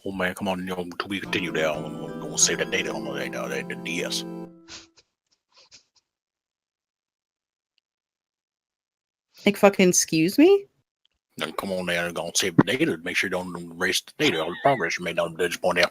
Oh man, come on, to be continued there. I'm gonna save that data on the DS. Like, fucking excuse me? Then come on there and gonna save the data. Make sure you don't erase the data or the progress you made on this point there.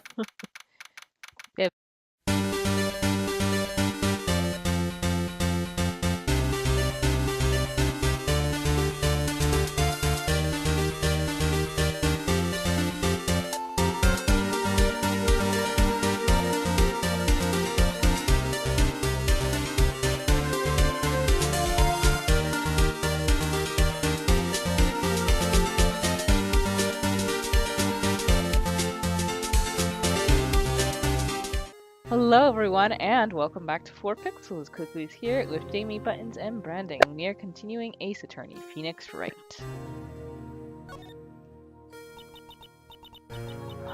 Hello everyone and welcome back to 4pixels. Quickly's here with Jamie Buttons and Branding. We are continuing Ace Attorney, Phoenix Wright.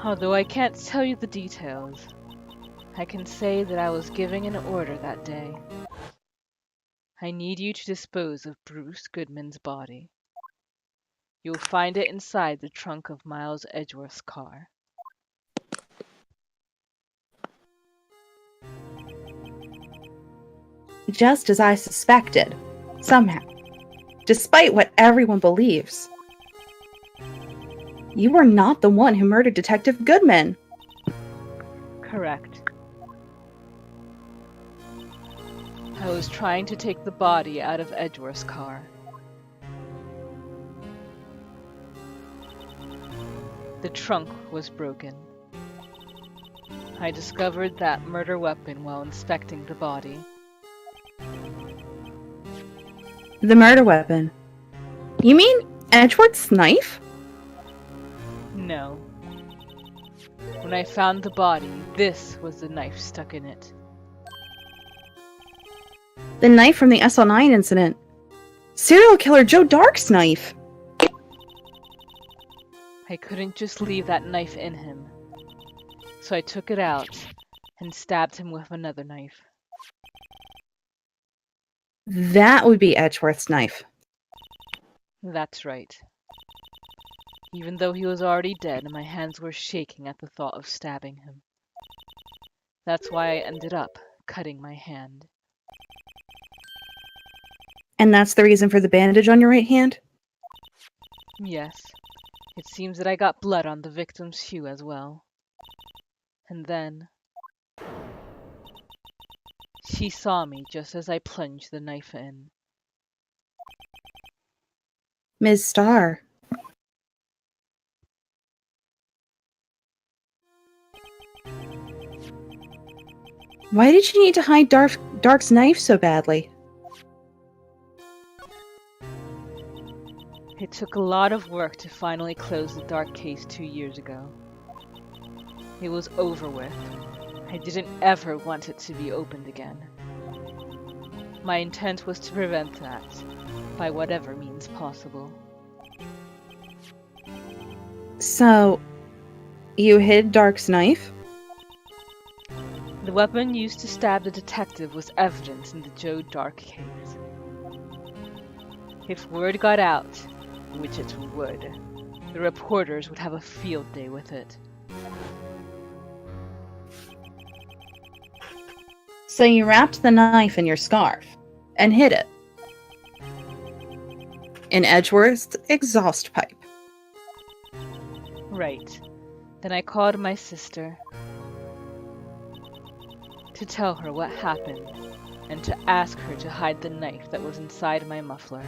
Although I can't tell you the details, I can say that I was giving an order that day. I need you to dispose of Bruce Goodman's body. You'll find it inside the trunk of Miles Edgeworth's car. Just as I suspected. Somehow. Despite what everyone believes. You were not the one who murdered Detective Goodman. Correct. I was trying to take the body out of Edgeworth's car. The trunk was broken. I discovered that murder weapon while inspecting the body. The murder weapon. You mean Edgeworth's knife? No. When I found the body, this was the knife stuck in it. The knife from the SL9 incident. Serial killer Joe Dark's knife. I couldn't just leave that knife in him. So I took it out and stabbed him with another knife. That would be Edgeworth's knife. That's right. Even though he was already dead, my hands were shaking at the thought of stabbing him. That's why I ended up cutting my hand. And that's the reason for the bandage on your right hand? Yes. It seems that I got blood on the victim's shoe as well. And then she saw me just as I plunged the knife in. Ms. Starr. Why did you need to hide Dark's knife so badly? It took a lot of work to finally close the Dark case 2 years ago. It was over with. I didn't ever want it to be opened again. My intent was to prevent that, by whatever means possible. So, you hid Dark's knife? The weapon used to stab the detective was evidence in the Joe Dark case. If word got out, which it would, the reporters would have a field day with it. So you wrapped the knife in your scarf and hid it in Edgeworth's exhaust pipe. Right. Then I called my sister to tell her what happened and to ask her to hide the knife that was inside my muffler.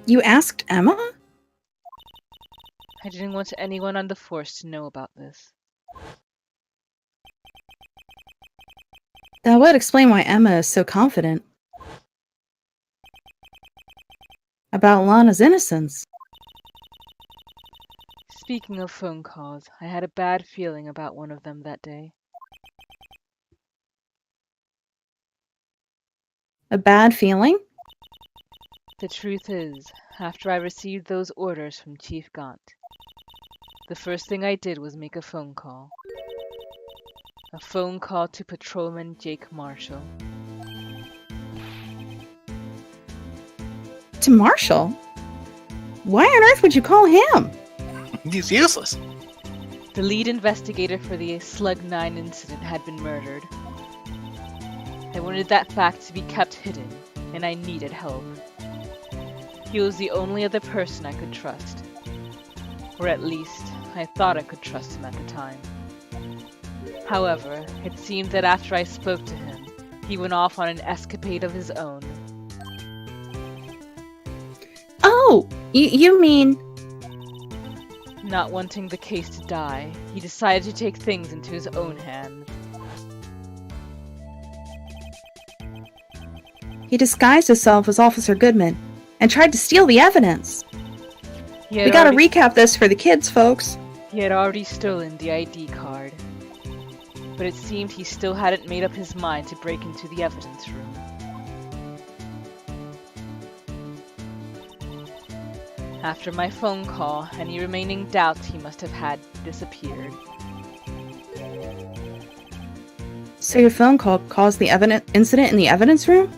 You asked Emma? I didn't want anyone on the force to know about this. That would explain why Emma is so confident about Lana's innocence. Speaking of phone calls, I had a bad feeling about one of them that day. A bad feeling? The truth is, after I received those orders from Chief Gaunt, the first thing I did was make a phone call. A phone call to Patrolman Jake Marshall. To Marshall? Why on earth would you call him? He's useless. The lead investigator for the Slug 9 incident had been murdered. I wanted that fact to be kept hidden, and I needed help. He was the only other person I could trust. Or at least, I thought I could trust him at the time. However, it seemed that after I spoke to him, he went off on an escapade of his own. Oh, you mean... Not wanting the case to die, he decided to take things into his own hands. He disguised himself as Officer Goodman and tried to steal the evidence. We gotta recap this for the kids, folks. He had already stolen the ID card. But it seemed he still hadn't made up his mind to break into the evidence room. After my phone call, any remaining doubts he must have had disappeared. So your phone call caused the incident in the evidence room?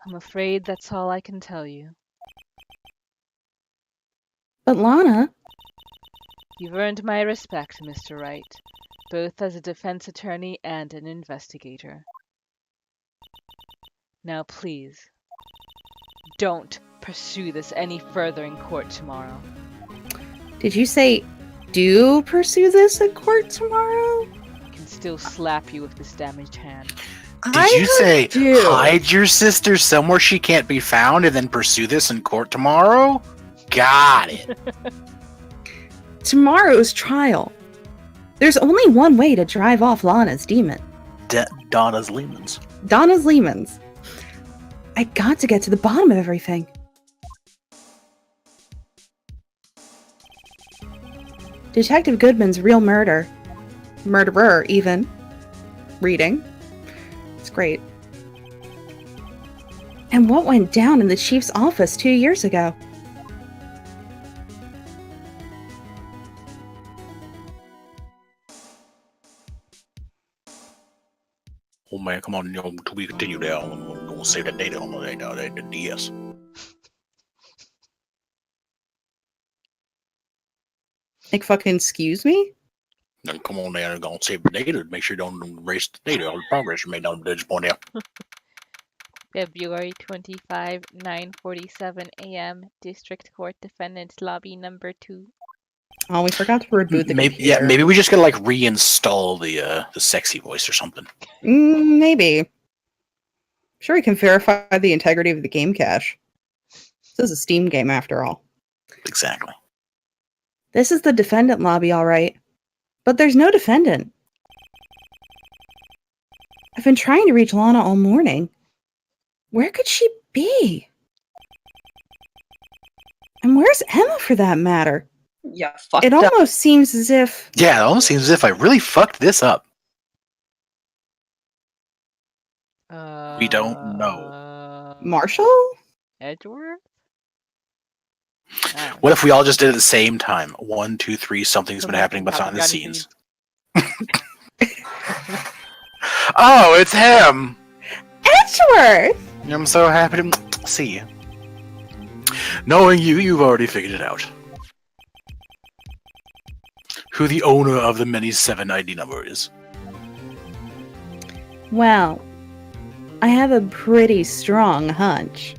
I'm afraid that's all I can tell you. But Lana... You've earned my respect, Mr. Wright, both as a defense attorney and an investigator. Now please, don't pursue this any further in court tomorrow. Did you say, do pursue this in court tomorrow? I can still slap you with this damaged hand. Did you say do. hide your sister somewhere she can't be found and then pursue this in court tomorrow? Got it. Tomorrow's trial. There's only one way to drive off Lana's demon. Donna's Lehman's. Donna's Lehman's. I got to get to the bottom of everything. Detective Goodman's real murderer even, reading. It's great. And what went down in the chief's office 2 years ago. Oh man, come on, we continue down. We'll save that data on the DS. Like fucking excuse me? Then come on down and go and save the data. Make sure you don't erase the data. All the progress you made on the point out. February 25, 9:47 a.m. District Court Defendants Lobby Number 2. Oh, we forgot to reboot the maybe, computer. yeah, maybe we just gotta like reinstall the sexy voice or something. Maybe. Sure, we can verify the integrity of the game cache. This is a Steam game after all. Exactly. This is the defendant lobby, all right. But there's no defendant. I've been trying to reach Lana all morning. Where could she be? And where's Emma for that matter? Yeah, fuck. It almost seems as if... Yeah, it almost seems as if I really fucked this up. We don't know. Marshall? Edgeworth? What if we all just did it at the same time? 1, 2, 3, something's been happening behind the scenes. Oh, it's him! Edgeworth! I'm so happy to see you. Knowing you, you've already figured it out. Who the owner of the many 7 ID number is. Well, I have a pretty strong hunch.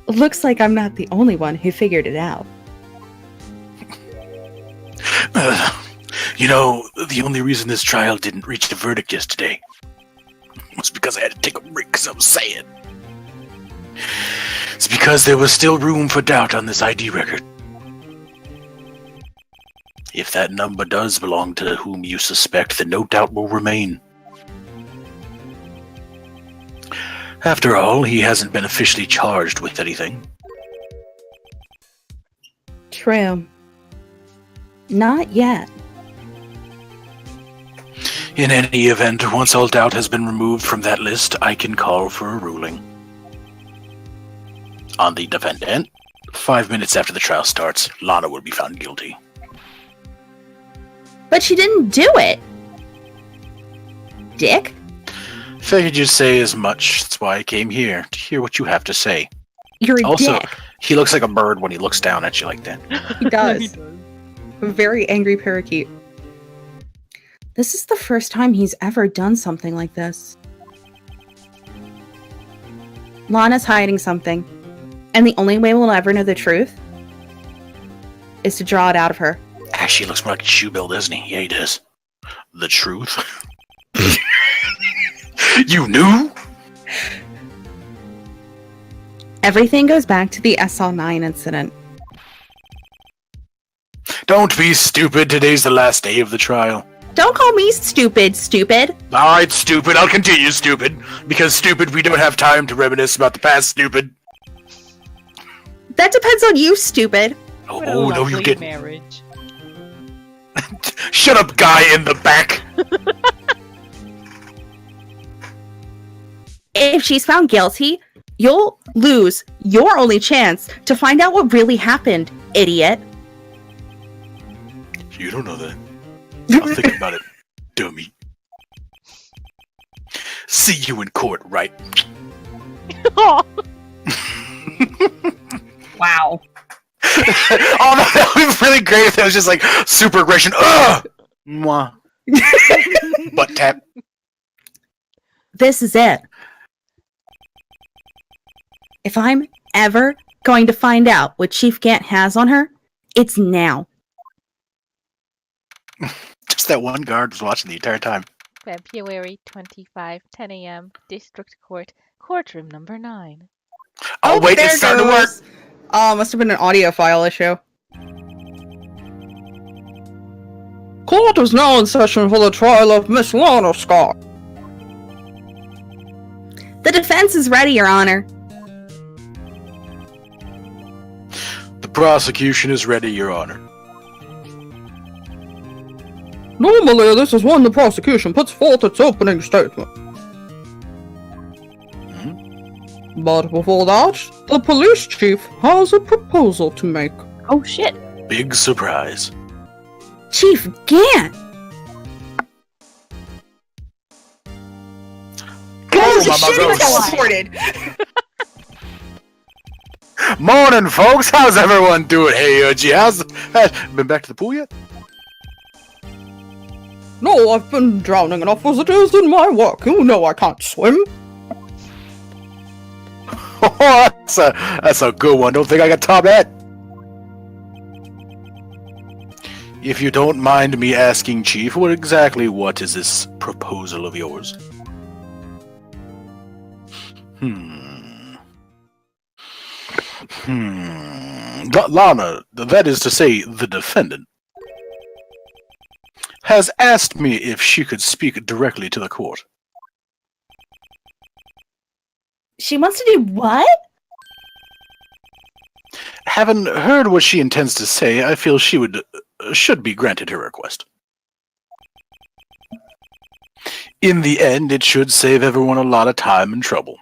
Looks like I'm not the only one who figured it out. You know, the only reason this trial didn't reach a verdict yesterday was because I had to take a break because I was sad. It's because there was still room for doubt on this ID record. If that number does belong to whom you suspect, then no doubt will remain. After all, he hasn't been officially charged with anything. True. Not yet. In any event, once all doubt has been removed from that list, I can call for a ruling. On the defendant, 5 minutes after the trial starts, Lana will be found guilty. But she didn't do it! Dick? Figured you'd say as much. That's why I came here, to hear what you have to say. You're a Also, dick. he looks like a bird when he looks down at you like that. He does. A very angry parakeet. This is the first time he's ever done something like this. Lana's hiding something. And the only way we'll ever know the truth is to draw it out of her. Actually, he looks more like a shoe-bill, doesn't he? Yeah, he does. The truth? You knew? Everything goes back to the SL9 incident. Don't be stupid. Today's the last day of the trial. Don't call me stupid, stupid. Alright, stupid. I'll continue stupid. Because stupid, we don't have time to reminisce about the past, stupid. That depends on you, stupid. What a Oh, no, lovely you get... marriage. Shut up, guy in the back! If she's found guilty, you'll lose your only chance to find out what really happened, idiot. You don't know that. I'll think about it, dummy. See you in court, right? Wow. Oh, that would be really great if that was just like super aggression. Ugh! Mwah. Butt tap. This is it. If I'm ever going to find out what Chief Gant has on her, it's now. Just that one guard was watching the entire time. February 25, 10 a.m. District Court, courtroom number 9. Oh, wait, it's starting to work! Oh, must have been an audio file issue. Court is now in session for the trial of Miss Lana Scott. The defense is ready, Your Honor. The prosecution is ready, Your Honor. Normally, this is when the prosecution puts forth its opening statement. But before that, the police chief has a proposal to make. Oh shit. Big surprise. Chief Gant! Holy shit, teleported! Morning, folks! How's everyone doing? Hey, G, been back to the pool yet? No, I've been drowning enough as it is in my work. You know I can't swim. Oh, that's a good one. Don't think I can top that. If you don't mind me asking, Chief, what is this proposal of yours? Lana, that is to say, the defendant, has asked me if she could speak directly to the court. She wants to do what? Having heard what she intends to say, I feel she should be granted her request. In the end, it should save everyone a lot of time and trouble.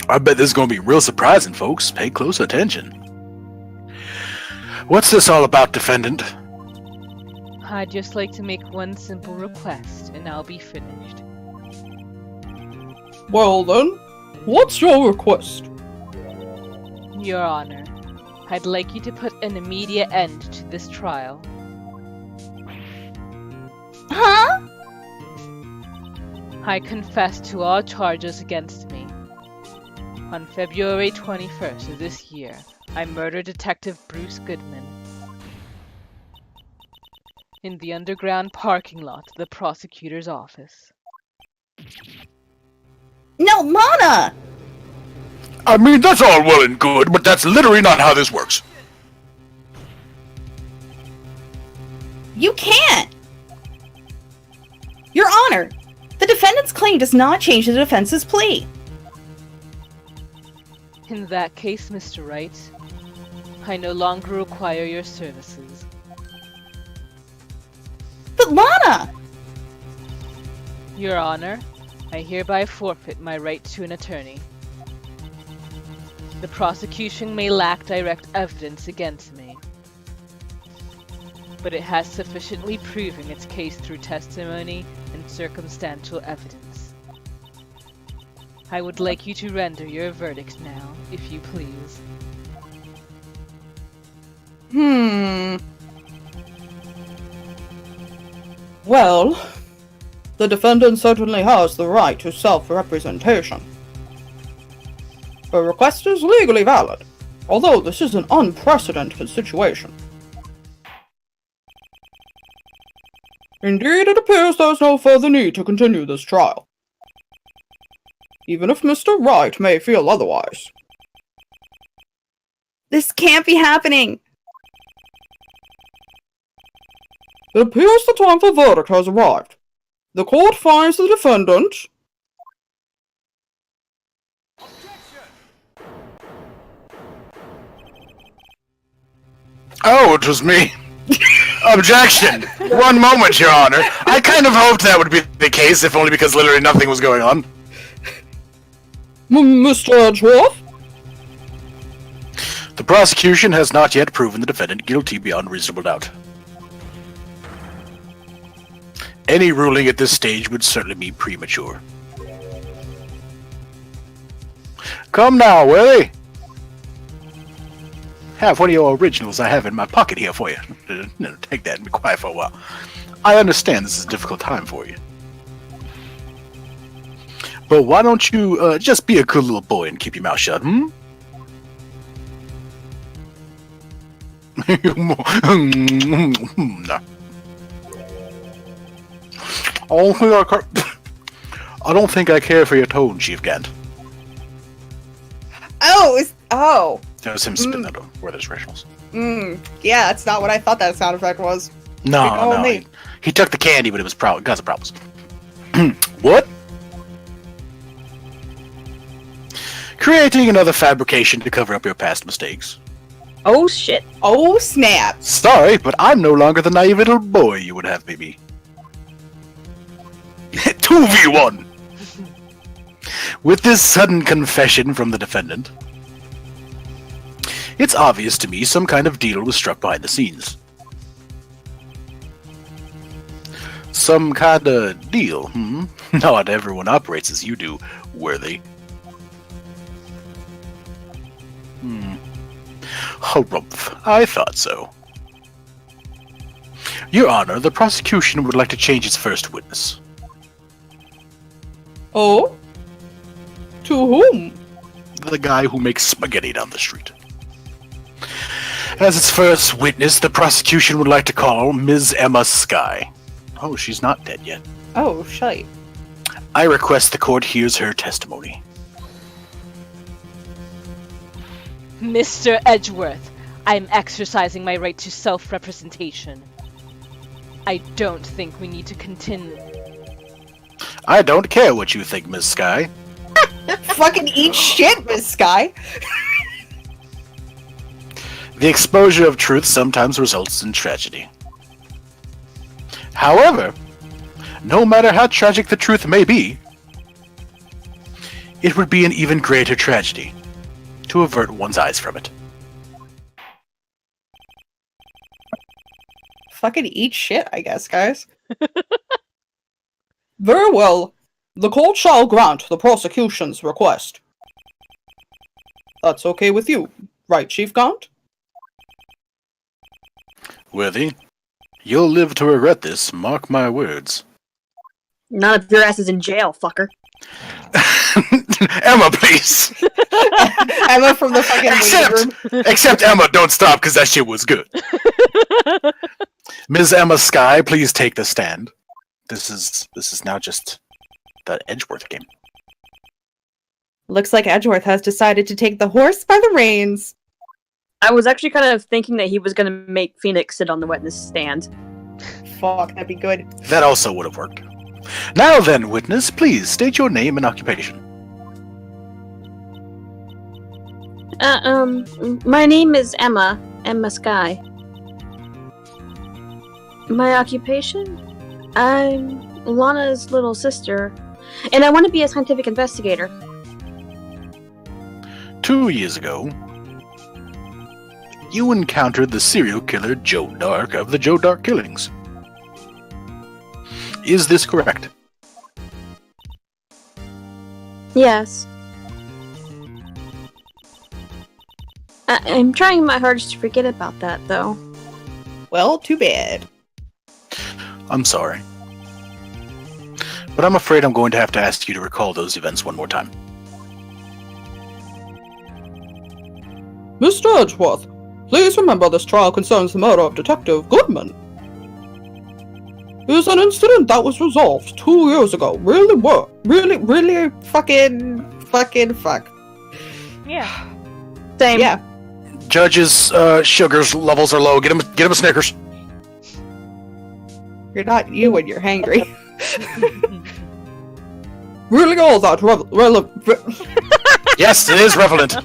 I bet this is going to be real surprising, folks. Pay close attention. What's this all about, defendant? I'd just like to make one simple request, and I'll be finished. Well then, what's your request? Your Honor, I'd like you to put an immediate end to this trial. Huh? I confess to all charges against me. On February 21st of this year, I murdered Detective Bruce Goodman in the underground parking lot of the prosecutor's office. No, Lana! I mean, that's all well and good, but that's literally not how this works. You can't! Your Honor, the defendant's claim does not change the defense's plea. In that case, Mr. Wright, I no longer require your services. But Lana! Your Honor, I hereby forfeit my right to an attorney. The prosecution may lack direct evidence against me, but it has sufficiently proven its case through testimony and circumstantial evidence. I would like you to render your verdict now, if you please. Well, the defendant certainly has the right to self-representation. The request is legally valid, although this is an unprecedented situation. Indeed, it appears there's no further need to continue this trial, even if Mr. Wright may feel otherwise. This can't be happening! It appears the time for verdict has arrived. The court finds the defendant... Oh, it was me. Objection! One moment, Your Honor. I kind of hoped that would be the case, if only because literally nothing was going on. Mr. Edgeworth? The prosecution has not yet proven the defendant guilty beyond reasonable doubt. Any ruling at this stage would certainly be premature. Come now, Willie! Have one of your originals I have in my pocket here for you. Take that and be quiet for a while. I understand this is a difficult time for you. But why don't you just be a good little boy and keep your mouth shut, hmm? No. I don't think I care for your tone, Chief Gant. Oh! That was him spitting that over those rationals. Yeah, that's not what I thought that sound effect was. No. He took the candy, but it was got some problems. What? Creating another fabrication to cover up your past mistakes. Oh shit. Oh snap! Sorry, but I'm no longer the naive little boy you would have me be. 2v1! With this sudden confession from the defendant, it's obvious to me some kind of deal was struck behind the scenes. Some kind of deal, hmm? Not everyone operates as you do, Worthy. Harumph, I thought so. Your Honor, the prosecution would like to change its first witness. Oh? To whom? The guy who makes spaghetti down the street. As its first witness, the prosecution would like to call Ms. Emma Skye. Oh, she's not dead yet. Oh, shite. I request the court hears her testimony. Mr. Edgeworth, I'm exercising my right to self-representation. I don't think we need to continue. I don't care what you think, Ms. Skye. Fucking eat shit, Miss Skye! The exposure of truth sometimes results in tragedy. However, no matter how tragic the truth may be, it would be an even greater tragedy to avert one's eyes from it. Fucking eat shit, I guess, guys. Very well. The court shall grant the prosecution's request. That's okay with you, right, Chief Gaunt? Worthy, you'll live to regret this, mark my words. None of your ass is in jail, fucker. Emma, please! Emma from the fucking waiting room. Except Emma, don't stop, because that shit was good. Ms. Emma Skye, please take the stand. This is now just the Edgeworth game. Looks like Edgeworth has decided to take the horse by the reins. I was actually kind of thinking that he was going to make Phoenix sit on the witness stand. Fuck, that'd be good. That also would have worked. Now then, witness, please state your name and occupation. My name is Emma Skye. My occupation? I'm Lana's little sister. And I want to be a scientific investigator. 2 years ago, you encountered the serial killer Joe Dark of the Joe Dark killings. Is this correct? Yes. I'm trying my hardest to forget about that, though. Well, too bad. I'm sorry. But I'm afraid I'm going to have to ask you to recall those events one more time. Mr. Edgeworth, please remember this trial concerns the murder of Detective Goodman. It was an incident that was resolved 2 years ago. Really fuck. Yeah. Same. Yeah. Judge's sugars levels are low. Get him a Snickers. You're not you when you're hangry. Really all that Yes, it is relevant.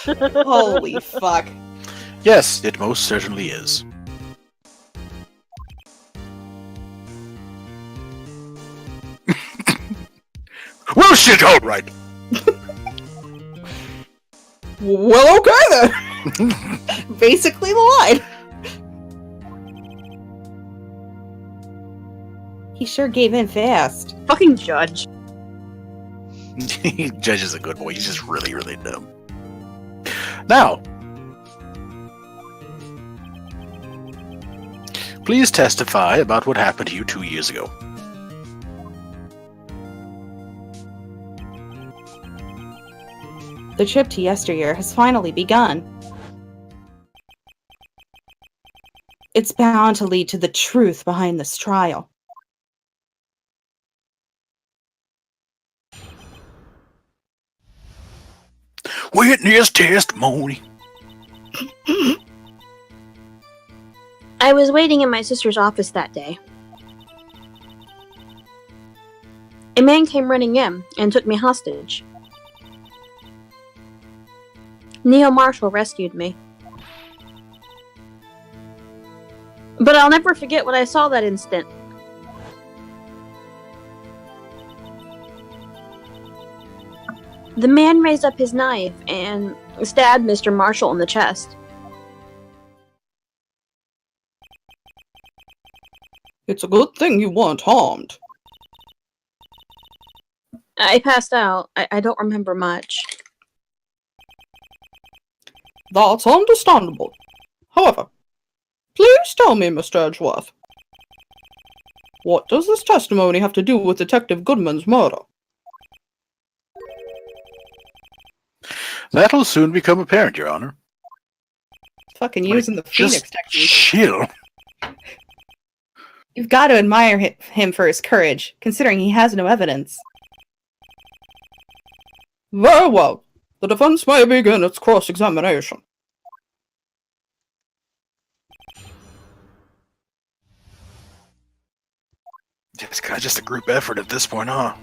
Holy fuck. Yes, it most certainly is. Well, shit, all right. Well, okay then. Basically the line. He sure gave in fast. Fucking judge. Judge is a good boy. He's just really, really dumb. Now, please testify about what happened to you 2 years ago. The trip to yesteryear has finally begun. It's bound to lead to the truth behind this trial. Witness testimony. I was waiting in my sister's office that day. A man came running in and took me hostage. Neil Marshall rescued me. But I'll never forget what I saw that instant. The man raised up his knife and stabbed Mr. Marshall in the chest. It's a good thing you weren't harmed. I passed out. I don't remember much. That's understandable. However, please tell me, Mr. Edgeworth, what does this testimony have to do with Detective Goodman's murder? That'll soon become apparent, Your Honor. Fucking using the Phoenix Just technique. chill. You've got to admire him for his courage, considering he has no evidence. Very well. The defense may begin its cross-examination. It's kind of just a group effort at this point, huh?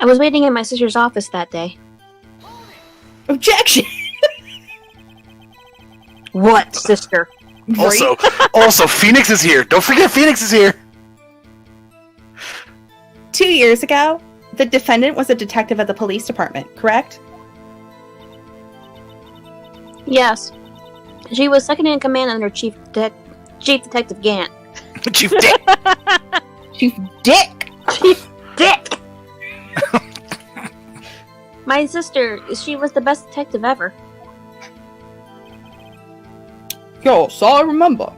I was waiting in my sister's office that day. Objection! What, sister? Also, Phoenix is here. Don't forget Phoenix is here. 2 years ago, the defendant was a detective at the police department, correct? Yes. She was second in command under Chief Detective Gant. Chief Dick. Chief Dick! Chief Dick! My sister, she was the best detective ever. Yes, I remember.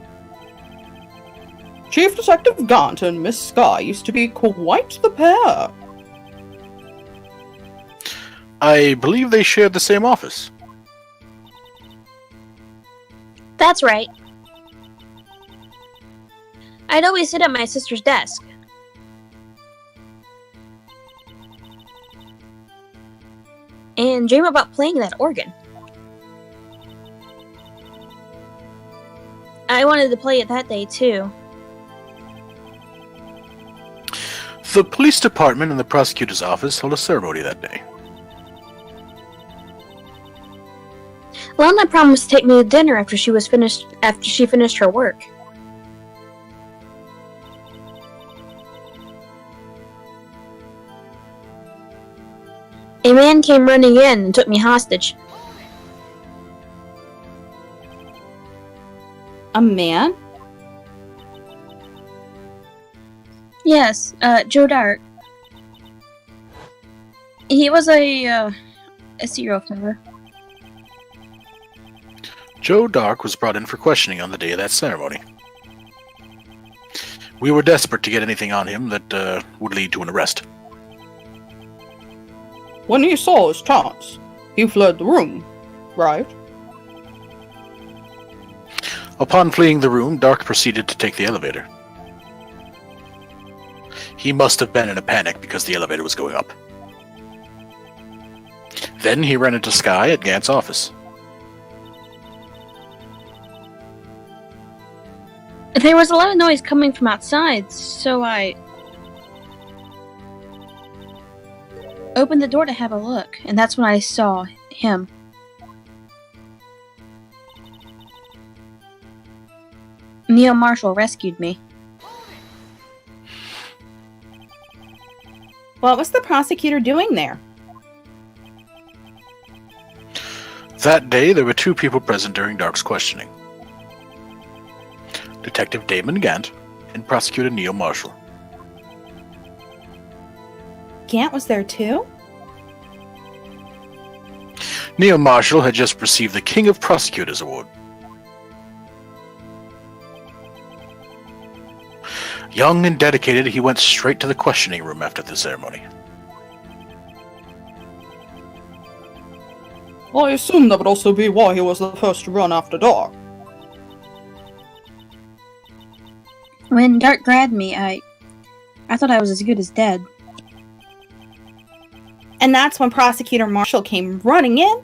Chief Detective Gant and Miss Sky used to be quite the pair. I believe they shared the same office. That's right. I'd always sit at my sister's desk. And dream about playing that organ. I wanted to play it that day, too. The police department and the prosecutor's office held a ceremony that day. Lana promised to take me to dinner after she finished her work. A man came running in and took me hostage. A man? Yes, Joe Dart. He was a serial killer. Joe Dark was brought in for questioning on the day of that ceremony. We were desperate to get anything on him that would lead to an arrest. When he saw his chance, he fled the room, right? Upon fleeing the room, Dark proceeded to take the elevator. He must have been in a panic because the elevator was going up. Then he ran into Sky at Gant's office. There was a lot of noise coming from outside, so I opened the door to have a look, and that's when I saw him. Neil Marshall rescued me. What was the prosecutor doing there? That day, there were two people present during Dark's questioning. Detective Damon Gant and Prosecutor Neil Marshall. Gant was there too? Neil Marshall had just received the King of Prosecutors Award. Young and dedicated, he went straight to the questioning room after the ceremony. I assume that would also be why he was the first to run after Dark. When Dark grabbed me, I thought I was as good as dead. And that's when Prosecutor Marshall came running in?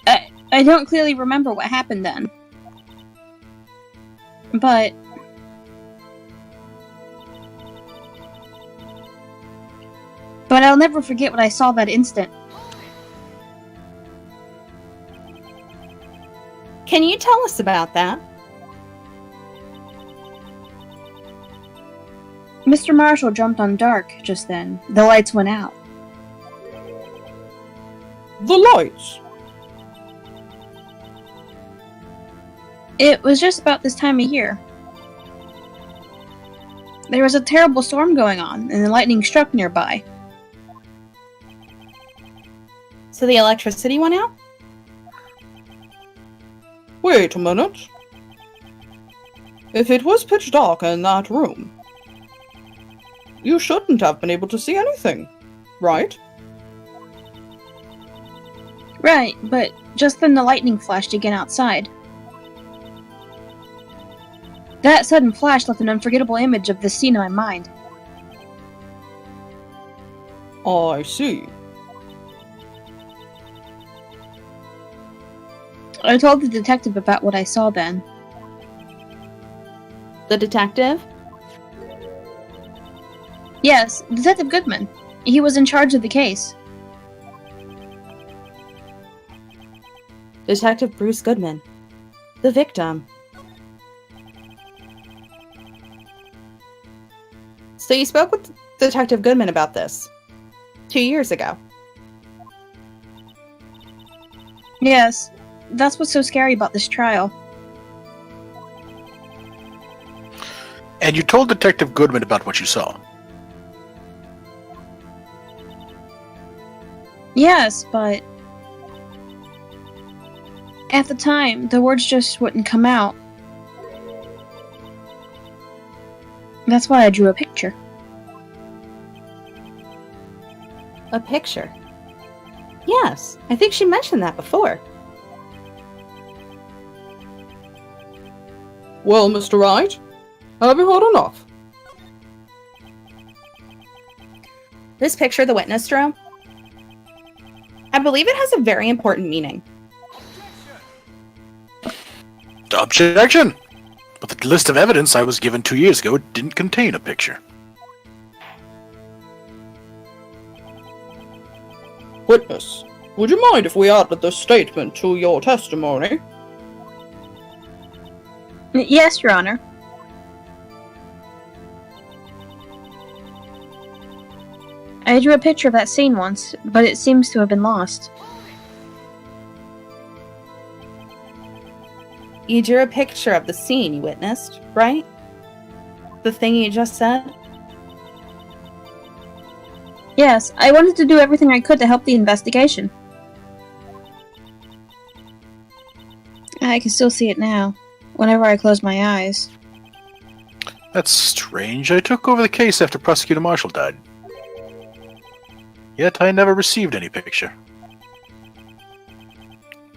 I don't clearly remember what happened then. But I'll never forget what I saw that instant. Can you tell us about that? Mr. Marshall jumped on Dark just then. The lights went out. The lights? It was just about this time of year. There was a terrible storm going on, and the lightning struck nearby. So the electricity went out? Wait a minute. If it was pitch dark in that room, you shouldn't have been able to see anything, right? Right, but just then the lightning flashed again outside. That sudden flash left an unforgettable image of the scene in my mind. I see. I told the detective about what I saw then. The detective? Yes, Detective Goodman. He was in charge of the case. Detective Bruce Goodman. The victim. So you spoke with Detective Goodman about this 2 years ago. Yes, that's what's so scary about this trial. And you told Detective Goodman about what you saw. Yes, but at the time, the words just wouldn't come out. That's why I drew a picture. A picture? Yes, I think she mentioned that before. Well, Mr. Wright, have you heard enough? This picture the witness drew? I believe it has a very important meaning. Objection! But the list of evidence I was given 2 years ago didn't contain a picture. Witness, would you mind if we added this statement to your testimony? Yes, Your Honor. I drew a picture of that scene once, but it seems to have been lost. You drew a picture of the scene you witnessed, right? The thing you just said? Yes, I wanted to do everything I could to help the investigation. I can still see it now, whenever I close my eyes. That's strange. I took over the case after Prosecutor Marshall died. Yet I never received any picture.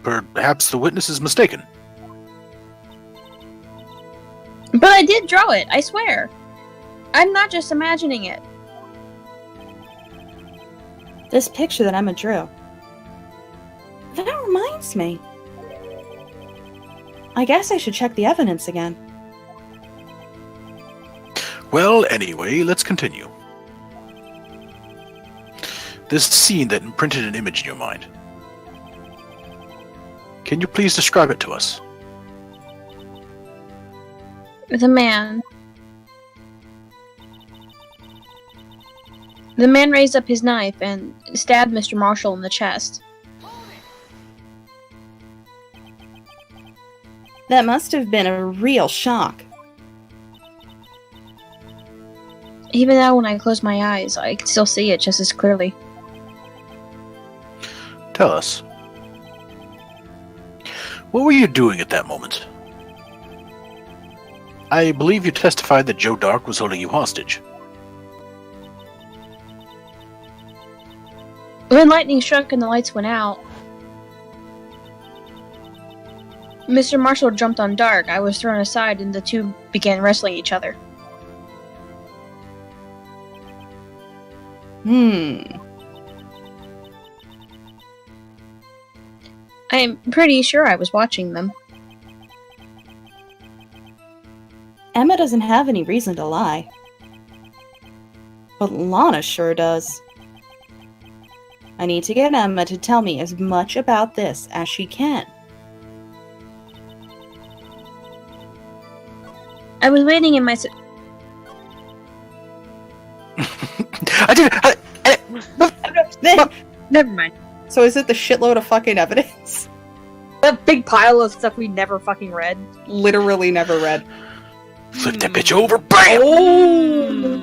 Perhaps the witness is mistaken. But I did draw it, I swear. I'm not just imagining it. This picture that Emma drew. That reminds me. I guess I should check the evidence again. Well, anyway, let's continue. This scene that imprinted an image in your mind. Can you please describe it to us? The man. The man raised up his knife and stabbed Mr. Marshall in the chest. That must have been a real shock. Even now when I close my eyes, I can still see it just as clearly. Tell us. What were you doing at that moment? I believe you testified that Joe Dark was holding you hostage. When lightning struck and the lights went out, Mr. Marshall jumped on Dark. I was thrown aside and the two began wrestling each other. I'm pretty sure I was watching them. Emma doesn't have any reason to lie. But Lana sure does. I need to get Emma to tell me as much about this as she can. I was waiting in my... Never mind. So is it the shitload of fucking evidence? That big pile of stuff we never fucking read. Literally never read. Flip that bitch over, BAM! Oh!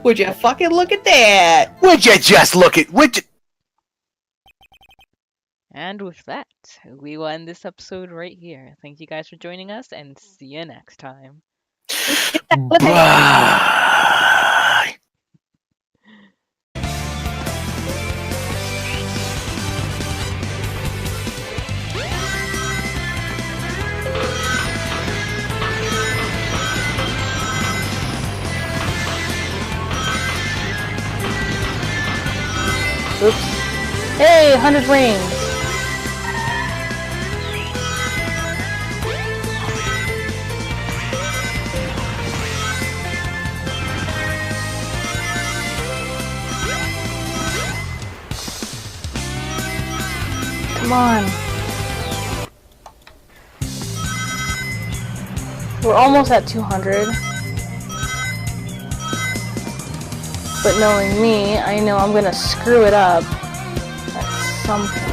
Would you fucking look at that? Would you just look at... Would you... And with that, we will end this episode right here. Thank you guys for joining us, and see you next time. Bye! Oops. Hey, 100 rings! Come on. We're almost at 200. But knowing me, I know I'm gonna screw it up at some point.